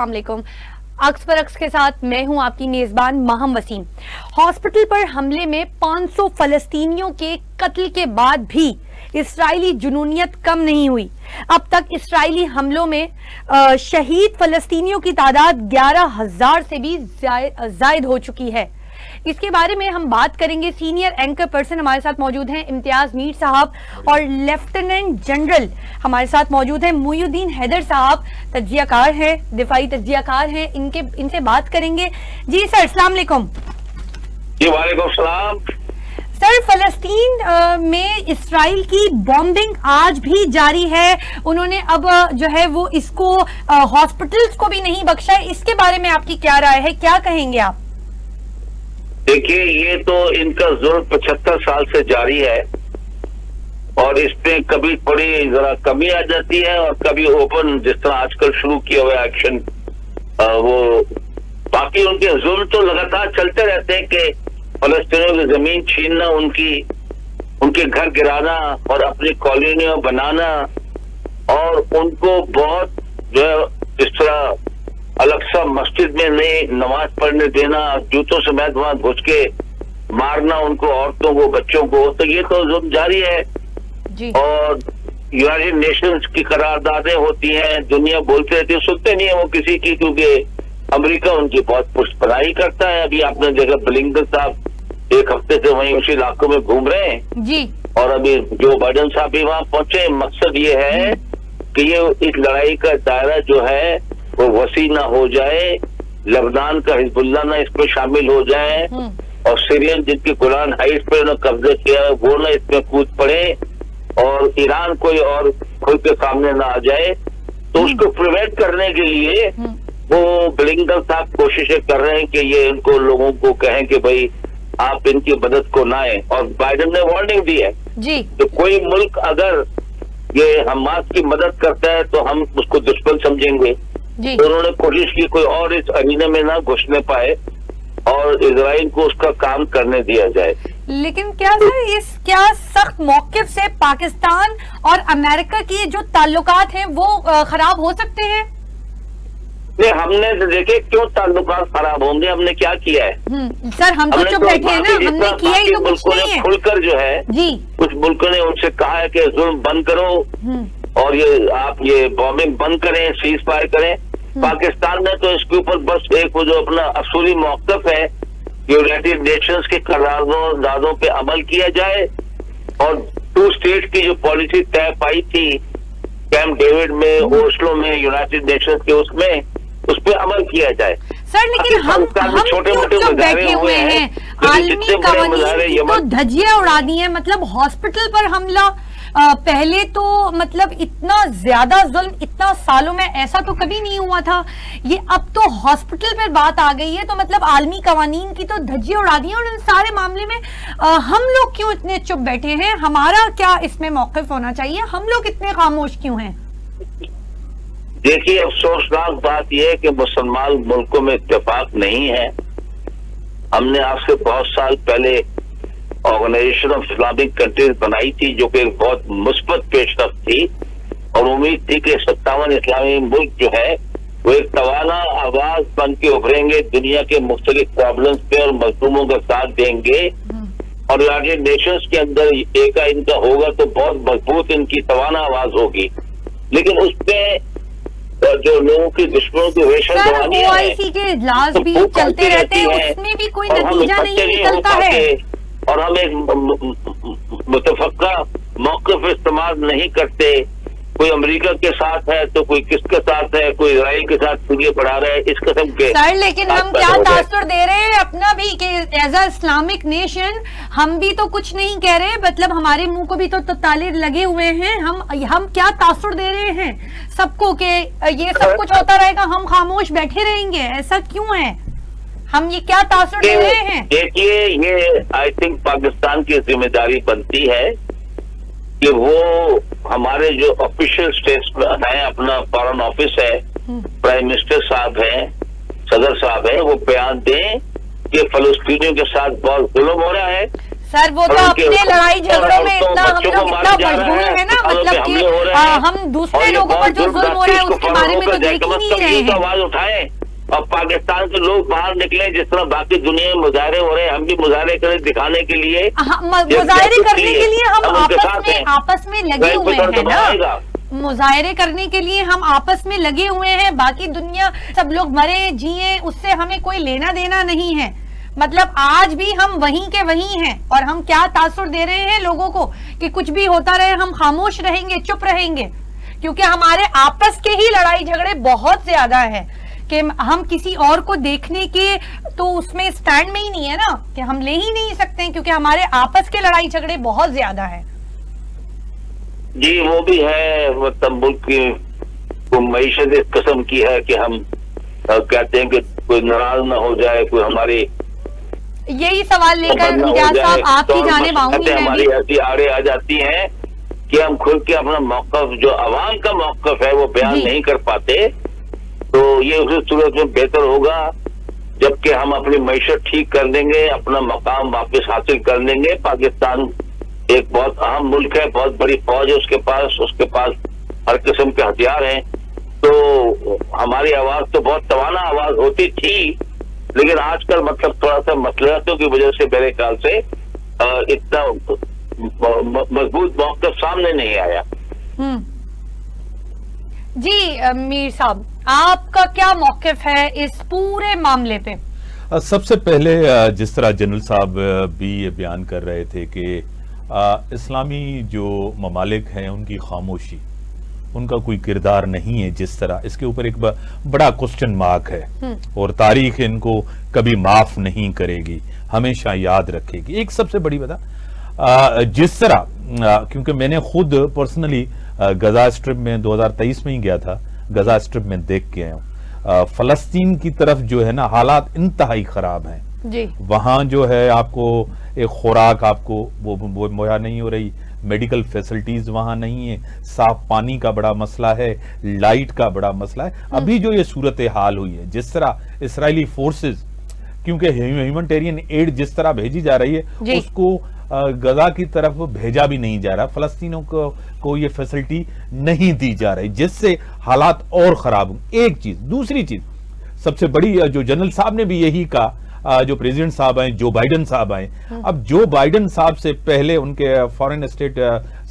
अस्सलाम वालेकुम। अक्स पर अक्स के साथ मैं हूं आपकी मेजबान माहम वसीम। हॉस्पिटल पर हमले में 500 फलस्तीनियों के कत्ल के बाद भी इस्राइली जुनूनियत कम नहीं हुई। अब तक इस्राइली हमलों में शहीद फलस्तीनियों की तादाद 11,000 से भी जायद हो चुकी है। इसके बारे में हम बात करेंगे। सीनियर एंकर पर्सन हमारे साथ मौजूद हैं इम्तियाज मीर साहब और लेफ्टिनेंट जनरल हमारे साथ मौजूद हैं मुईउद्दीन हैदर साहब, तज्जियाकार हैं, दिफाई तज्जियाकार हैं। इनसे बात करेंगे। जी सर, अस्सलाम वालेकुम। जी वालेकुम सलाम। सर, फलस्तीन में इसराइल की बॉम्बिंग आज भी जारी है। उन्होंने अब जो है वो इसको हॉस्पिटल्स को भी नहीं बख्शा है। इसके बारे में आपकी क्या राय है, क्या कहेंगे आप? देखिए, ये तो इनका जुल्म 75 साल से जारी है और इसमें कभी थोड़ी जरा कमी आ जाती है और कभी ओपन, जिस तरह आजकल शुरू किया हुआ एक्शन, वो बाकी उनके जुल्म तो लगातार चलते रहते हैं कि फलस्तीनियों की जमीन छीनना, उनके घर गिराना और अपनी कॉलोनियां बनाना और उनको बहुत जो है इस तरह अलग सा मस्जिद में नहीं नमाज पढ़ने देना, जूतों समेत वहां घुस के मारना उनको, औरतों को, बच्चों को, तो ये तो जुल्म जारी है जी। और यूनाइटेड नेशंस की करारदादें होती हैं, दुनिया बोलती रहती है, सुनते नहीं है वो किसी की, क्योंकि अमेरिका उनकी बहुत पुष्टपनाही करता है। अभी आपने देखा ब्लिंकन साहब एक हफ्ते से वहीं उसी इलाकों में घूम रहे हैं जी, और अभी जो बाइडन साहब भी वहां पहुंचे। मकसद ये है कि ये इस लड़ाई का दायरा जो है वो वसी ना हो जाए, लेबनान का हिजबुल्लाह ना इसमें शामिल हो जाए और सीरियन जिनकी गोलान हाइट्स पे उन्होंने कब्जा किया है वो ना इसमें कूद पड़े और ईरान कोई और खुद के सामने ना आ जाए। तो उसको प्रिवेंट करने के लिए वो ब्लिंकन साहब कोशिशें कर रहे हैं कि ये इनको लोगों को कहें कि भाई आप इनकी मदद को ना आए। और बाइडन ने वार्निंग दी है जी, तो कोई मुल्क अगर ये हमास की मदद करता है तो हम उसको दुश्मन समझेंगे। तो उन्होंने कोशिश की कोई और इस अरीने में ना घुसने पाए और इजराइल को उसका काम करने दिया जाए। लेकिन क्या सर, क्या सख्त मौकिफ से पाकिस्तान और अमेरिका की जो ताल्लुकात हैं वो खराब हो सकते हैं? नहीं, हमने देखे क्यों ताल्लुकात खराब होंगे, हमने क्या किया है? सर, हम तो चुप बैठे हैं ना, हमने किया ही तो कुछ नहीं है। खुलकर जो है जी, कुछ मुल्कों ने उनसे कहा है कि जुल्म बंद करो और ये बॉम्बिंग बंद करें, सीज फायर करें। पाकिस्तान ने तो इसके ऊपर बस एक वो जो अपना असूली मौक़िफ़ है, यूनाइटेड नेशंस के करारदादों पे अमल किया जाए और 2 स्टेट की जो पॉलिसी तय पाई थी कैंप डेविड में, ओस्लो में, यूनाइटेड नेशंस के उसमें उस पर अमल किया जाए। सर, लेकिन हम छोटे मोटे क्यों बैठे हुए हैं? आलमी कवानीन तो धज्जियां उड़ा दी हैं। मतलब हॉस्पिटल पर हमला, पहले तो मतलब इतना ज्यादा जुल्म इतना सालों में ऐसा तो कभी नहीं हुआ था। ये अब तो हॉस्पिटल पर बात आ गई है, तो मतलब आलमी कवानीन की तो धज्जियां उड़ा दी हैं। और इन सारे मामले में हम लोग क्यों इतने चुप बैठे हैं? हमारा क्या इसमें मौक़िफ़ होना चाहिए? हम लोग इतने खामोश क्यों हैं? देखिए, अफसोसनाक बात यह है कि मुसलमान मुल्कों में इत्तेफाक नहीं है। हमने आज से बहुत साल पहले ऑर्गेनाइजेशन ऑफ इस्लामिक कंट्रीज बनाई थी जो कि एक बहुत मुस्बत पेशरफ्त थी और उम्मीद थी कि 57 इस्लामी मुल्क जो है वो एक तवाना आवाज बन के उभरेंगे, दुनिया के मुख्तलिफ प्रॉब्लम्स पे और मजलूमों का साथ देंगे और यूनाइटेड नेशंस के अंदर एक इनका होगा तो बहुत मजबूत इनकी तवाना आवाज होगी। लेकिन उसमें जो लोगों की दुश्मनों की वेशन OIC के इजलास भी चलते रहते हैं, उसमें भी कोई नतीजा नहीं निकलता है और हम एक मुतफक्का मौक़िफ़ इस्तेमाल नहीं करते। कोई अमेरिका के साथ है तो कोई किसके साथ है, कोई इजराइल के साथ खुलिए बढ़ा रहा है, इस किस्म के। सर, लेकिन हम क्या तासुर दे रहे हैं अपना भी कि एज अ इस्लामिक नेशन हम भी तो कुछ नहीं कह रहे। मतलब हमारे मुंह को भी तो ताले लगे हुए हैं। हम क्या तासुर दे रहे हैं सबको कि ये सब कुछ होता रहेगा, हम खामोश बैठे रहेंगे? ऐसा क्यों है? हम ये क्या तासुर दे रहे हैं? देखिए, ये आई थिंक पाकिस्तान की जिम्मेदारी बनती है कि वो हमारे जो ऑफिशियल स्टेट्स हैं, अपना फॉरेन ऑफिस है, प्राइम मिनिस्टर साहब हैं, सदर साहब हैं, वो बयान दें कि फलस्तीनियों के साथ बहुत जुल्म हो रहा है सर वो तो अपने लड़ाई झगड़ों में इतना हम लोग इतना मशगूल है ना, मतलब कि हम दूसरे लोगों पर जो जुल्म हो रहा है उसके बारे में तो देख ही नहीं रहे हैं। आवाज उठाएं और पाकिस्तान के लोग बाहर निकले, जिस तरह बाकी दुनिया में मुजाहरे हो रहे हैं, हम भी मुजाहरे करें दिखाने के लिए, मुजाहरे करने के लिए हम आपस में लगे हुए हैं ना, मुजाहरे करने के लिए हम आपस में लगे हुए हैं। बाकी दुनिया सब लोग मरे जिए उससे हमें कोई लेना देना नहीं है। मतलब आज भी हम वहीं के वहीं हैं और हम क्या तासुर दे रहे हैं लोगों को कि कुछ भी होता रहे हम खामोश रहेंगे, चुप रहेंगे, क्योंकि हमारे आपस के ही लड़ाई झगड़े बहुत ज्यादा है कि हम किसी और को देखने के तो उसमें स्टैंड में ही नहीं है ना, कि हम ले ही नहीं सकते हैं, क्योंकि हमारे आपस के लड़ाई झगड़े बहुत ज्यादा है। जी वो भी है, मतलब मुल्क की मईशत इस किस्म की है कि हम कहते हैं कि कोई नाराज ना हो जाए, कोई हमारी, यही सवाल लेकर इम्तियाज साहब आपकी जानिब आऊंगी। हमारी ऐसी आड़े आ जाती हैं कि हम खुद के अपना मौक़िफ़, जो अवाम का मौक़िफ़ है, वो बयान नहीं कर पाते। तो ये उसी सूरत में बेहतर होगा जबकि हम अपनी मईशत ठीक कर लेंगे, अपना मकाम वापस हासिल कर लेंगे। पाकिस्तान एक बहुत अहम मुल्क है, बहुत बड़ी फौज है उसके पास हर किस्म के हथियार हैं। तो हमारी आवाज तो बहुत तवाना आवाज होती थी, लेकिन आजकल मतलब थोड़ा सा मसलहतों की वजह से मेरे ख्याल से इतना मजबूत मौक़िफ़ सामने नहीं आया। जी मीर साहब, आपका क्या मौक़िफ़ है इस पूरे मामले पे? सबसे पहले जिस तरह जनरल साहब भी ये बयान कर रहे थे कि इस्लामी जो ममालिक हैं उनकी खामोशी, उनका कोई किरदार नहीं है, जिस तरह इसके ऊपर एक बड़ा क्वेश्चन मार्क है और तारीख इनको कभी माफ नहीं करेगी, हमेशा याद रखेगी। एक सबसे बड़ी वजह जिस तरह क्योंकि मैंने खुद पर्सनली गजा स्ट्रिप में 2023 में ही गया था, गजा स्ट्रिप में देख के आया हूँ। फलस्तीन की तरफ जो है ना हालात इंतहाई खराब हैं जी। वहां जो है आपको एक खुराक आपको वो मुहैया नहीं हो रही, मेडिकल फैसिलिटीज वहां नहीं है, साफ पानी का बड़ा मसला है, लाइट का बड़ा मसला है। अभी जो ये सूरत हाल हुई है, जिस तरह इसराइली फोर्सेस, क्योंकि ह्यूमैनिटेरियन एड जिस तरह भेजी जा रही है उसको गजा की तरफ भेजा भी नहीं जा रहा, फलस्तीनों को ये फैसिलिटी नहीं दी जा रही, जिससे हालात और खराब हुए। एक चीज, दूसरी चीज सबसे बड़ी जो जनरल साहब ने भी यही कहा, जो प्रेसिडेंट साहब आए, जो बाइडन साहब आए, अब जो बाइडन साहब से पहले उनके फॉरेन स्टेट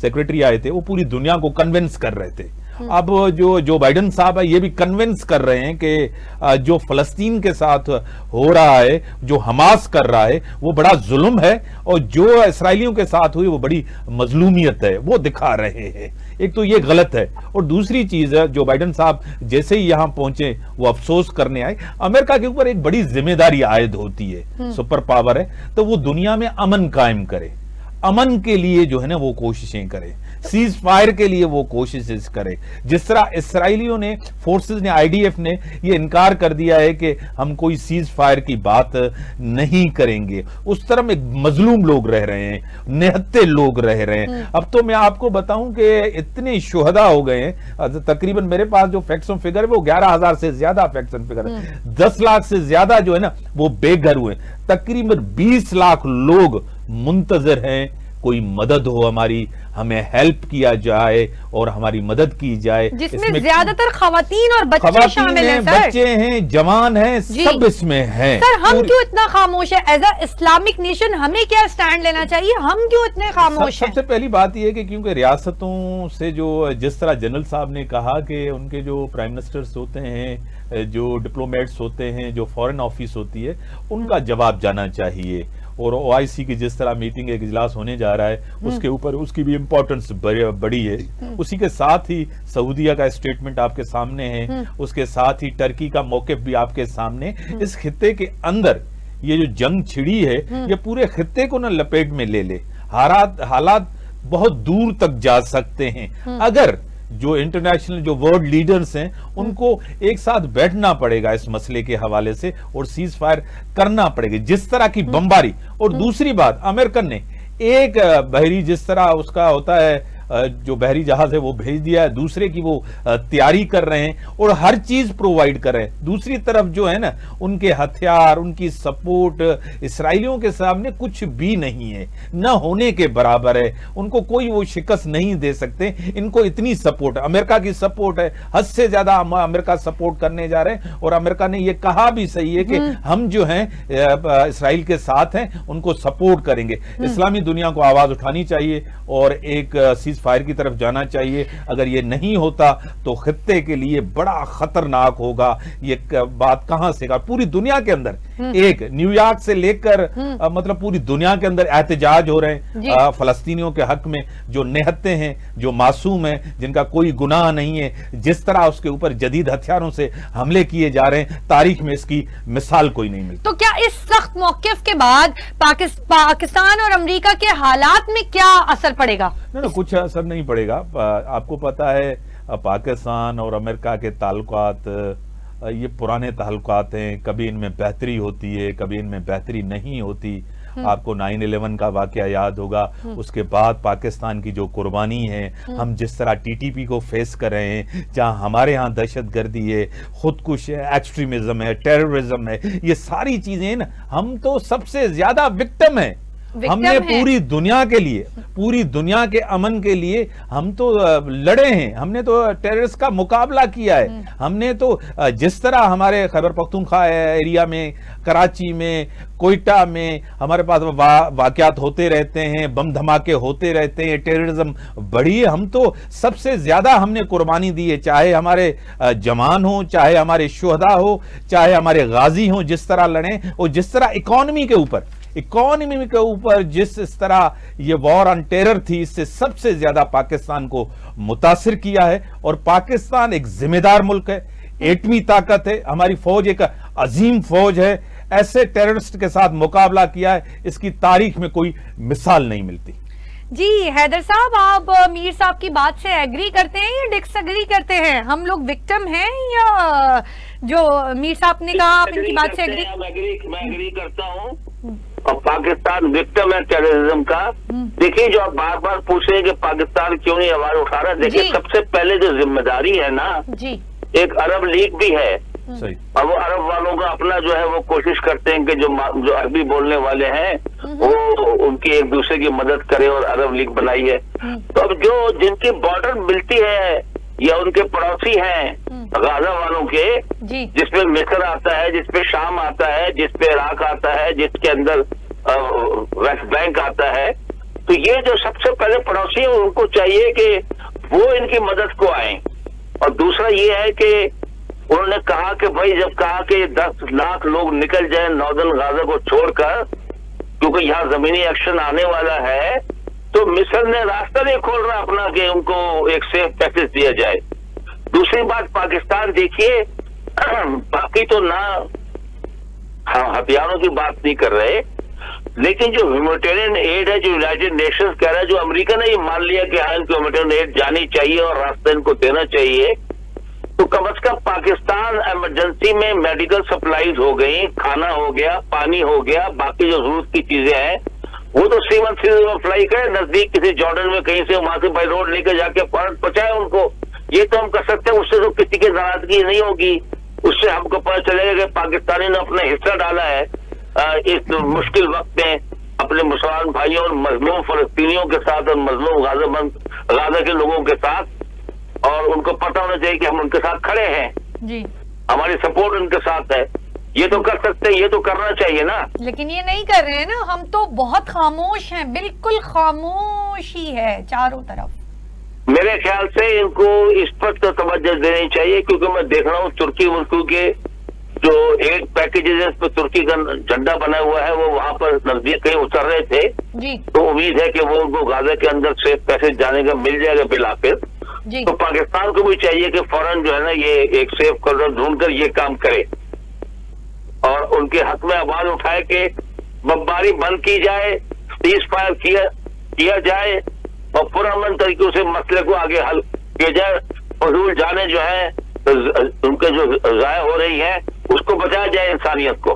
सेक्रेटरी आए थे वो पूरी दुनिया को कन्विंस कर रहे थे। अब जो बाइडन साहब है ये भी कन्विंस कर रहे हैं कि जो फलस्तीन के साथ हो रहा है, जो हमास कर रहा है वो बड़ा जुल्म है, और जो इसराइलियों के साथ हुई वो बड़ी मजलूमियत है, वो दिखा रहे हैं। एक तो ये गलत है, और दूसरी चीज है जो बाइडन साहब जैसे ही यहां पहुंचे वो अफसोस करने आए। अमेरिका के ऊपर एक बड़ी जिम्मेदारी आयद होती है, सुपर पावर है, तो वो दुनिया में अमन कायम करे, अमन के लिए जो है ना वो कोशिशें करे, सीज फायर के लिए वो कोशिशें करे। जिस तरह इसराइलियों ने, फोर्सेस ने, आईडीएफ ने ये इनकार कर दिया है कि हम कोई सीज फायर की बात नहीं करेंगे, उस तरह में मजलूम लोग रह रहे हैं, निहत्ते लोग रह रहे हैं। अब तो मैं आपको बताऊं कि इतने शुहदा हो गए हैं, तकरीबन मेरे पास जो फैक्ट्स एंड फिगर है वो 11,000 से ज्यादा फैक्ट्स एंड फिगर है, 10 लाख से ज्यादा जो है ना वो बेघर हुए, तकरीबन 20 लाख लोग मुंतजर हैं कोई मदद हो हमारी, हमें हेल्प किया जाए और हमारी मदद की जाए, जिसमें ज्यादातर खवातीन और बच्चे शामिल हैं, सर। बच्चे हैं, जवान हैं, सब इसमें हैं। सर हम क्यों इतना खामोश है? एज अ इस्लामिक नेशन हमें क्या स्टैंड लेना चाहिए? हम क्यों इतने खामोश हैं? सबसे पहली बात यह है कि क्योंकि रियासतों से जो, जिस तरह जनरल साहब ने कहा कि उनके जो प्राइम मिनिस्टर्स होते हैं, जो डिप्लोमेट्स होते हैं, जो फॉरेन ऑफिस होती है, उनका जवाब जाना चाहिए। और ओआईसी की जिस तरह मीटिंग एक इजलास होने जा रहा है उसके ऊपर उसकी भी इंपॉर्टेंस बड़ी है। उसी के साथ ही सऊदीया का स्टेटमेंट आपके सामने है, उसके साथ ही टर्की का मौक़िफ़ भी आपके सामने। इस खित्ते के अंदर ये जो जंग छिड़ी है ये पूरे खित्ते को ना लपेट में ले ले, हालात बहुत दूर तक जा सकते हैं। अगर जो इंटरनेशनल जो वर्ल्ड लीडर्स हैं उनको एक साथ बैठना पड़ेगा इस मसले के हवाले से और सीज फायर करना पड़ेगा, जिस तरह की बमबारी। और दूसरी बात, अमेरिकन ने एक बहरी जिस तरह उसका होता है जो बहरी जहाज है वो भेज दिया है, दूसरे की वो तैयारी कर रहे हैं और हर चीज प्रोवाइड कर रहे हैं। दूसरी तरफ जो है ना, उनके हथियार, उनकी सपोर्ट इसराइलियों के सामने कुछ भी नहीं है, न होने के बराबर है। उनको कोई वो शिकस्त नहीं दे सकते। इनको इतनी सपोर्ट, अमेरिका की सपोर्ट है, हद से ज्यादा अमेरिका सपोर्ट करने जा रहे हैं। और अमेरिका ने ये कहा भी सही है कि हम जो हैं इसराइल के साथ हैं, उनको सपोर्ट करेंगे। इस्लामी दुनिया को आवाज उठानी चाहिए और एक सीज फायर की तरफ जाना चाहिए। अगर ये नहीं होता तो खित्ते के लिए बड़ा खतरनाक होगा। ये बात कहां से, पूरी दुनिया के अंदर, एक न्यूयॉर्क से लेकर मतलब पूरी दुनिया के अंदर एहतजाज हो रहे हैं फलस्तीनियों के हक में, जो निहत्ते हैं, जो मासूम हैं, जिनका कोई गुनाह नहीं है। जिस तरह उसके ऊपर जदीद हथियारों से हमले किए जा रहे हैं, तारीख में इसकी मिसाल कोई नहीं मिलती। तो क्या इस सख्त मौकिफ के बाद पाकिस्तान और अमेरिका के हालात में क्या असर पड़ेगा? नहीं, कुछ असर नहीं पड़ेगा। आपको पता है पाकिस्तान और अमेरिका के ताल्लुकात ये पुराने ताल्लुकात हैं। कभी इनमें बेहतरी होती है, कभी इनमें बेहतरी नहीं होती। आपको 9/11 का वाकया याद होगा। उसके बाद पाकिस्तान की जो कुर्बानी है, हम जिस तरह टीटीपी को फेस कर रहे हैं, जहां हमारे यहाँ दहशतगर्दी है, खुदकुश है, एक्सट्रीमिज्म है, टेररिज्म है, ये सारी चीजें ना, हम तो सबसे ज्यादा विक्टिम है। हमने पूरी दुनिया के लिए, पूरी दुनिया के अमन के लिए हम तो लड़े हैं। हमने तो टेररिस्ट का मुकाबला किया है। हमने तो जिस तरह हमारे खैबर पख्तूनख्वा एरिया में, कराची में, कोयटा में हमारे पास वाकयात होते रहते हैं, बम धमाके होते रहते हैं, टेररिज्म बढ़ी है। हम तो सबसे ज्यादा हमने कुर्बानी दी है, चाहे हमारे जवान हो, चाहे हमारे शुहदा हो, चाहे हमारे गाजी हो, जिस तरह लड़े। और जिस तरह इकोनॉमी के ऊपर जिस तरह ये वॉर ऑन टेरर थी, इससे सबसे ज्यादा पाकिस्तान को मुतासिर किया है। और पाकिस्तान एक जिम्मेदार मुल्क है, एटमी ताकत है, हमारी फौज एक अजीम फौज है। ऐसे टेररिस्ट के साथ मुकाबला किया है, इसकी तारीख में कोई मिसाल नहीं मिलती। जी हैदर साहब, आप मीर साहब की बात से एग्री करते हैं या डिसएग्री करते हैं? हम लोग विक्टिम हैं या जो मीर साहब ने कहा, आप इनकी बात से एग्री? मैं एग्री करता हूँ। और पाकिस्तान विक्टिम है टेररिज्म का। देखिए, जो आप बार बार पूछ रहे हैं कि पाकिस्तान क्यों नहीं आवाज उठा रहा, देखिए सबसे पहले जो जिम्मेदारी है ना जी, एक अरब लीग भी है। सही। और वो अरब वालों का अपना जो है वो कोशिश करते हैं कि जो अरबी बोलने वाले हैं वो उनकी एक दूसरे की मदद करे और अरब लीग बनाई है। तो अब जो जिनकी बॉर्डर मिलती है या उनके पड़ोसी हैं गाजा वालों के, जिसपे मिस्र आता है, जिसपे शाम आता है, जिसपे इराक आता है, जिसके अंदर वेस्ट बैंक आता है, तो ये जो सबसे पहले पड़ोसी है उनको चाहिए कि वो इनकी मदद को आए। और दूसरा ये है कि उन्होंने कहा कि भाई, जब कहा कि 10 लाख लोग निकल जाए नॉर्दर्न गाजा को छोड़कर, क्योंकि यहाँ जमीनी एक्शन आने वाला है, तो मिस्र ने रास्ता नहीं खोल रहा अपना कि उनको एक सेफ पैकेज दिया जाए। दूसरी बात, पाकिस्तान देखिए, बाकी तो ना हम हथियारों की बात नहीं कर रहे, लेकिन जो ह्यूमैनिटेरियन एड है, जो यूनाइटेड नेशंस कह रहा है, जो अमेरिका ने ये मान लिया कि हाँ इनको ह्यूमैनिटेरियन एड जानी चाहिए और रास्ता इनको देना चाहिए, तो कम से कम पाकिस्तान इमरजेंसी में मेडिकल सप्लाईज हो गई, खाना हो गया, पानी हो गया, बाकी जो जरूरत की चीजें हैं वो तो सीमन फ्लाई करे नजदीक किसी जॉर्डन में कहीं से, वहां से बाई रोड लेकर जाके फौरन पहुंचाए उनको। ये तो हम कर सकते हैं, उससे तो किसी की नाराजगी नहीं होगी। उससे हमको पता चलेगा कि पाकिस्तानी ने अपना हिस्सा डाला है इस मुश्किल वक्त में अपने मुसलमान भाइयों और मजलूम फलस्तीनियों के साथ और मजलूम गाजा के लोगों के साथ, और उनको पता होना चाहिए कि हम उनके साथ खड़े हैं जी, हमारी सपोर्ट उनके साथ है। ये तो कर सकते हैं, ये तो करना चाहिए ना। लेकिन ये नहीं कर रहे हैं ना, हम तो बहुत खामोश हैं, बिल्कुल खामोशी है चारों तरफ। मेरे ख्याल से इनको इस पर तो तवज्जो देनी चाहिए, क्योंकि मैं देख रहा हूँ तुर्की मुल्क के जो एड पैकेजेस है, तुर्की का झंडा बना हुआ है, वो वहां पर नजदीक कहीं उतर रहे थे जी। तो उम्मीद है कि वो उनको गाजा के अंदर सेफ पैसेज जाने का मिल जाएगा बिलाफिर। तो पाकिस्तान को भी चाहिए कि फौरन जो है ना ये एक सेफ कॉरिडोर ढूंढकर ये काम करे और उनके हक में आवाज उठाए कि बमबारी बंद की जाए, सीज फायर किया जाए और पुरअमन तरीके से मसले को आगे हल किया जाए। फजूल जाने जो है उनके जो जाया हो रही है उसको बचाया जाए इंसानियत को।